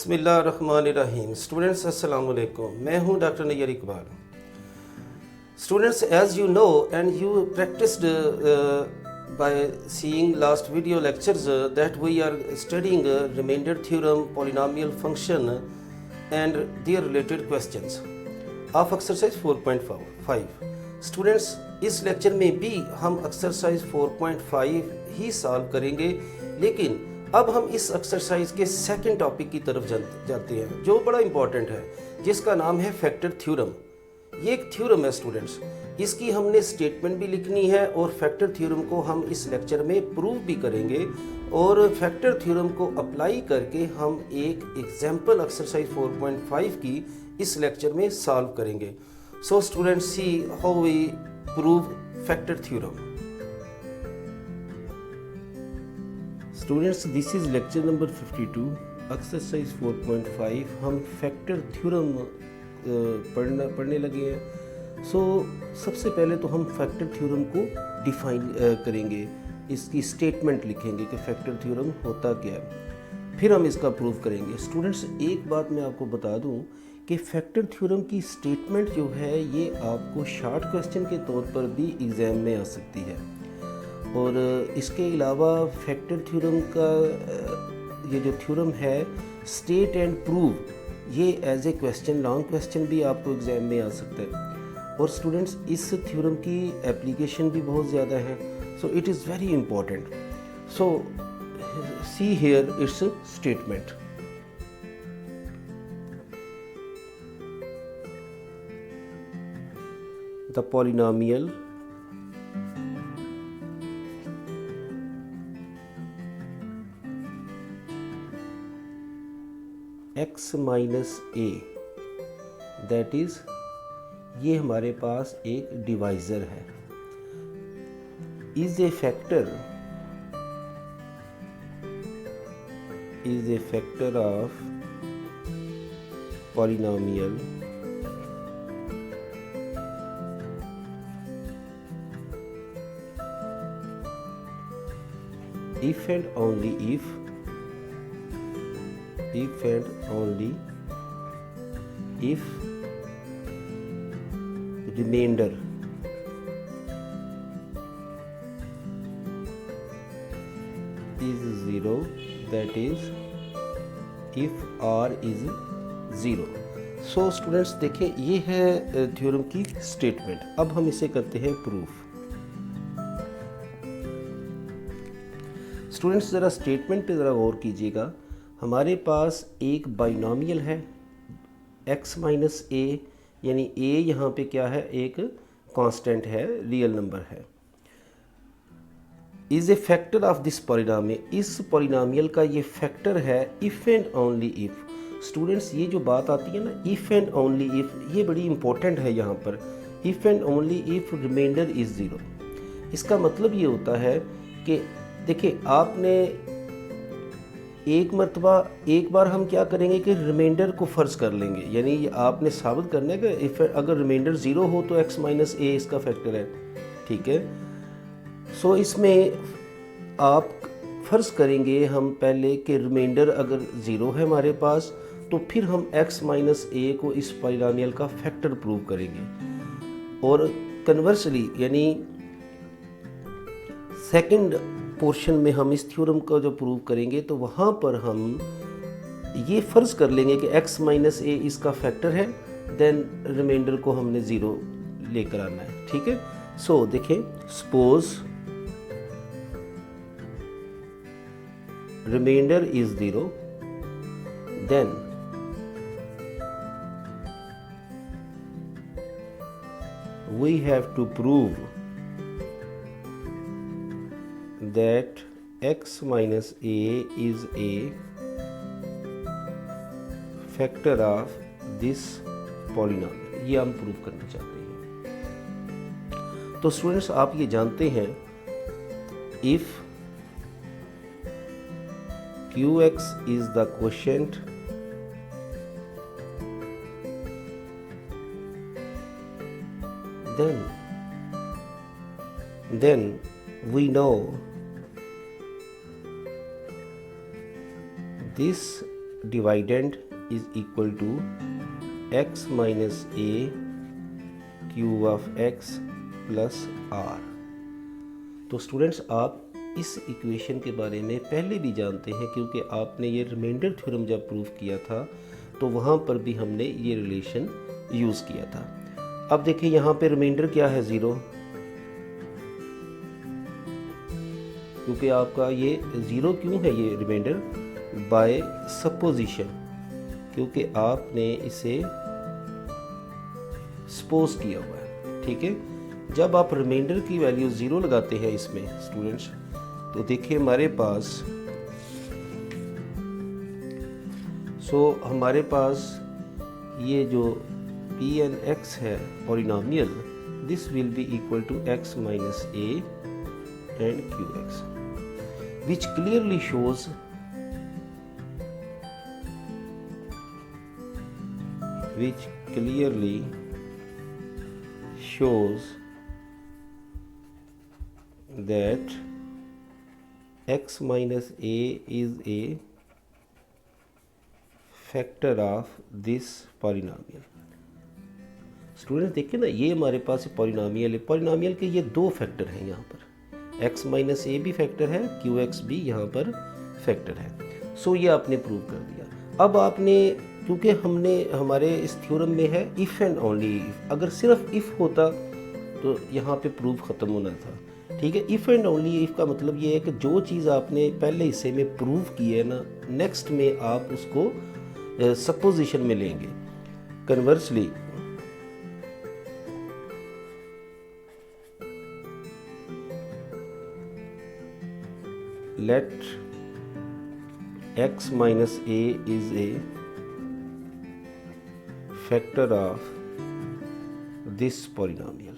बिस्मिल्लाहिर्रहमानिर्रहीम। स्टूडेंट्स अस्सलाम वालेकुम। मैं हूं doctor Naiyar Iqbal. Students, as you know and you practiced by seeing last video lectures that we are studying remainder theorem, polynomial function and their related questions of exercise 4.5। Students, इस lecture में भी हम exercise 4.5 ही solve करेंगे, लेकिन अब हम इस exercise के सेकंड टॉपिक की तरफ जाते हैं जो बड़ा इंपॉर्टेंट है, जिसका नाम है फैक्टर थ्योरम। ये एक थ्योरम है स्टूडेंट्स, इसकी हमने स्टेटमेंट भी लिखनी है और फैक्टर थ्योरम को हम इस लेक्चर में प्रूव भी करेंगे और फैक्टर थ्योरम को अप्लाई करके हम एक एग्जाम्पल एक्सरसाइज 4.5 की इस लेक्चर में सॉल्व करेंगे। So students, see how we prove factor theorem. Students, this is lecture number 52 exercise 4.5। हम फैक्टर थ्योरम पढ़ने लगे हैं। सबसे पहले तो हम फैक्टर थ्योरम को डिफाइन करेंगे, इसकी स्टेटमेंट लिखेंगे कि फैक्टर थ्योरम होता क्या है, फिर हम इसका प्रूव करेंगे। स्टूडेंट्स, एक बात मैं आपको बता दूं कि फैक्टर थ्योरम की स्टेटमेंट जो है ये आपको शॉर्ट क्वेश्चन के तौर पर भी एग्ज़ाम में आ सकती है, और इसके अलावा फैक्टर थ्योरम का ये जो थ्योरम है स्टेट एंड प्रूव, ये as a question long question भी आपको एग्ज़ाम में आ सकता है। और स्टूडेंट्स, इस थ्योरम की एप्लीकेशन भी बहुत ज़्यादा है, so it is very important. So see here it's statement. The polynomial x minus A, that is ये हमारे पास एक डिवाइज़र है, is a factor of polynomial if and only if remainder is 0, that is if r is 0। So students, देखिए ये है theorem की statement. अब हम इसे करते हैं प्रूफ। स्टूडेंट्स, ज़रा स्टेटमेंट पे ज़रा गौर कीजिएगा। हमारे पास एक बाइनोमियल है x माइनस ए, यानी a यहाँ पे क्या है, एक कांस्टेंट है, रियल नंबर है। Is a factor of this polynomial, इस पॉलिनोमियल का ये फैक्टर है if and only if. Students, ये जो बात आती है ना इफ़ एंड ओनली इफ़, ये बड़ी इंपॉर्टेंट है यहाँ पर। If and only if remainder is 0। इसका मतलब ये होता है कि देखिए, आपने एक बार हम क्या करेंगे कि रिमाइंडर को फ़र्ज़ कर लेंगे, यानी आपने साबित करना है कि इफ़ अगर रिमाइंडर 0 हो तो x माइनस ए इसका फैक्टर है, ठीक है। सो इसमें आप फ़र्ज़ करेंगे हम पहले कि रिमाइंडर अगर 0 है हमारे पास, तो फिर हम x माइनस ए को इस पॉलिनोमियल का फैक्टर प्रूव करेंगे। और कन्वर्सली, यानी सेकंड पोर्शन में हम इस थ्योरम का जो प्रूव करेंगे तो वहाँ पर हम ये फ़र्ज़ कर लेंगे कि x माइनस ए इसका फैक्टर है, देन रिमाइंडर को हमने 0 लेकर आना है, ठीक है। सो देखिए, suppose remainder is 0, then we have to prove that x minus a is a factor of this polynomial, ये हम प्रूव करना चाहते हैं। तो स्टूडेंट्स, आप ये जानते हैं if qx is the quotient then we know this dividend is equal to x minus A cube of x plus R. तो स्टूडेंट्स आप इस इक्वेशन के बारे में पहले भी जानते हैं, क्योंकि आपने ये रिमाइंडर थ्योरम जब प्रूव किया था तो वहाँ पर भी हमने ये रिलेशन यूज़ किया था। अब देखिए यहाँ पे रिमाइंडर क्या है, 0, क्योंकि आपका ये 0 क्यों है ये रिमाइंडर, बाय सपोजिशन, क्योंकि आपने इसे सपोज किया हुआ है। ठीक है, जब आप रिमाइंडर की वैल्यू 0 लगाते हैं इसमें स्टूडेंट्स, तो देखिए हमारे पास हमारे पास ये जो पी एन एक्स है polynomial, this will be equal to x minus A and Q X, which clearly shows that x minus a is a factor of this polynomial। Student देखिए ना, ये हमारे पास पॉलिनोमियल है, पॉलिनोमियल के ये 2 factor हैं यहाँ पर, x माइनस ए भी फैक्टर है, क्यू एक्स भी यहाँ पर फैक्टर है। सो ये आपने प्रूव कर दिया। अब आपने, क्योंकि हमारे इस थ्योरम में है इफ़ एंड ओनली इफ़, अगर सिर्फ इफ़ होता तो यहाँ पे प्रूफ ख़त्म होना था। ठीक है, इफ़ एंड ओनली इफ़ का मतलब ये है कि जो चीज़ आपने पहले हिस्से में प्रूव की है ना, नेक्स्ट में आप उसको सपोजिशन में लेंगे। Conversely let x minus a is a factor of this polynomial।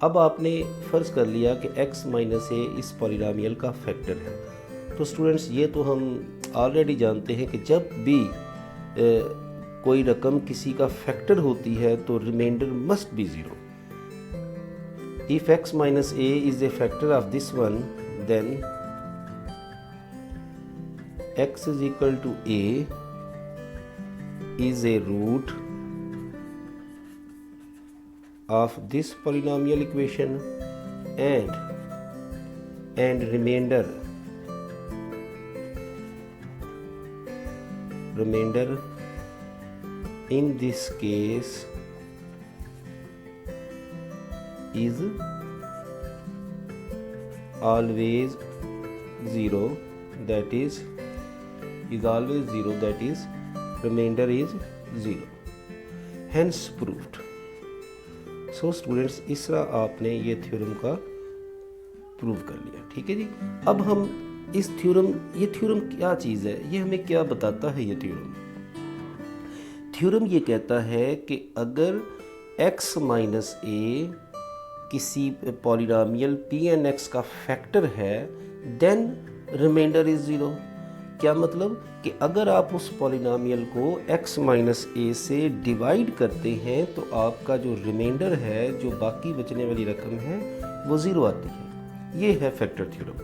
अब आपने फ़र्ज़ कर लिया कि x माइनस ए इस पॉलिनोमियल का फैक्टर है। तो स्टूडेंट्स ये तो हम ऑलरेडी जानते हैं कि जब भी कोई रकम किसी का फैक्टर होती है तो remainder must be 0। If x minus a is a factor of this one, then x is equal to a is a root of this polynomial equation, and remainder in this case is always 0, that is remainder is 0, hence proved। So students इस तरह आपने ये theorem का prove कर लिया। ठीक है जी, अब हम इस ये थ्योरम क्या चीज़ है, ये हमें क्या बताता है। ये थ्योरम ये कहता है कि अगर x माइनस ए किसी पॉलिनोमियल पी एन एक्स का फैक्टर है, देन रिमाइंडर इज़ 0। क्या मतलब कि अगर आप उस पॉलिनोमियल को x माइनस ए से डिवाइड करते हैं तो आपका जो रिमाइंडर है, जो बाकी बचने वाली रकम है, वो 0 आती है। ये है फैक्टर थ्योरम।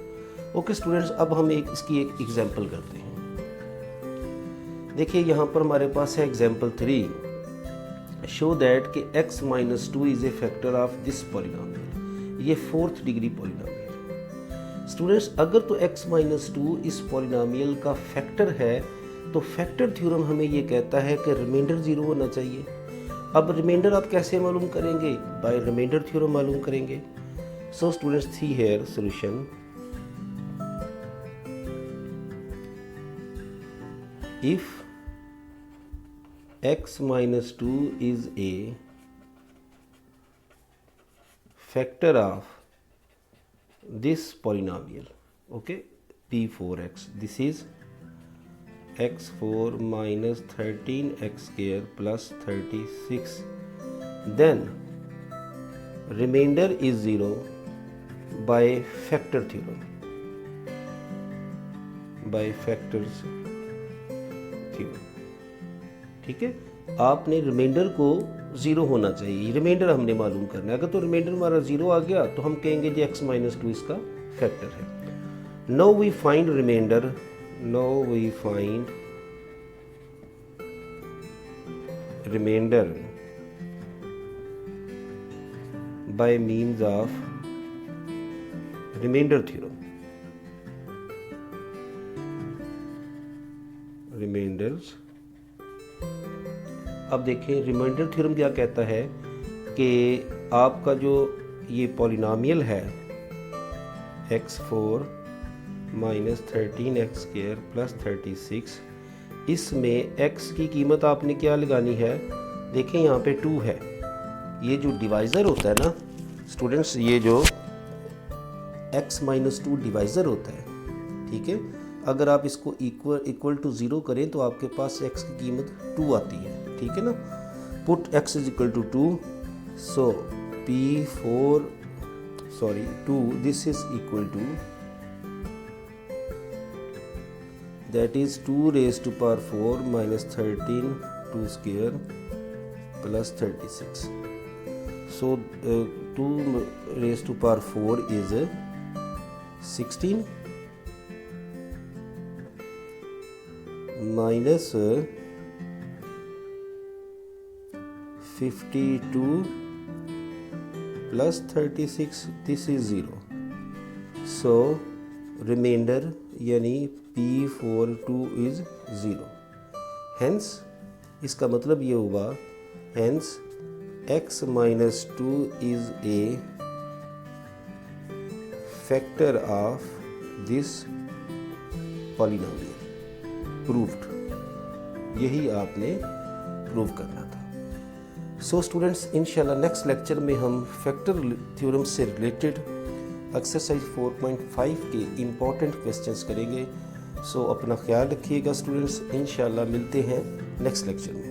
ओके स्टूडेंट्स, अब हम इसकी एक एग्जांपल करते हैं। देखिए यहाँ पर हमारे पास है एग्जांपल 3, शो दैट कि x minus 2 is a factor of this polynomial. ये 4th डिग्री पॉलिनोमियल। स्टूडेंट्स अगर तो x माइनस 2 इस पॉलिनोमियल का फैक्टर है तो फैक्टर थ्योरम हमें ये कहता है कि रिमाइंडर 0 होना चाहिए। अब रिमाइंडर आप कैसे मालूम करेंगे? बाय रिमाइंडर थ्योरम मालूम करेंगे। So students see here solution. If x minus 2 is a factor of this polynomial, okay, p4x, this is x4 minus 13x square plus 36, then remainder is 0 by factor theorem, by factors theorem। ठीक है, आपने reminder को 0 होना चाहिए, reminder हमने मालूम करना है। अगर तो रिमाइंडर हमारा 0 आ गया तो हम कहेंगे जी x माइनस 2 इसका फैक्टर है। Now we find remainder, now we find remainder by means of remainder theorem. Remainders. अब देखें रिमाइंडर थ्योरम क्या कहता है कि आपका जो ये पॉलिनॉमियल है x4 माइनस 13x² प्लस 36, इसमें x की कीमत आपने क्या लगानी है, देखें यहाँ पे 2 है। ये जो डिवाइज़र होता है ना स्टूडेंट्स, ये जो x माइनस 2 डिवाइज़र होता है, ठीक है, अगर आप इसको इक्वल टू 0 करें तो आपके पास x की कीमत 2 आती है, ठीक है ना। Put x is equal to 2, so P4 this is equal to, that is 2 raised to power 4 minus 13 2 square plus 36. So 2 raised to power 4 is 16 minus 52 plus 36, this is 0. So remainder यानी P42 is 0. Hence इसका मतलब ये हुआ, hence x minus 2 is a factor of this polynomial. Proved. यही आपने prove करना था। So students, इंशाल्लाह नेक्स्ट लेक्चर में हम फैक्टर थ्योरम से रिलेटेड एक्सरसाइज 4.5 के इम्पॉर्टेंट क्वेश्चंस करेंगे। सो अपना ख्याल रखिएगा स्टूडेंट्स, इंशाल्लाह मिलते हैं नेक्स्ट लेक्चर में।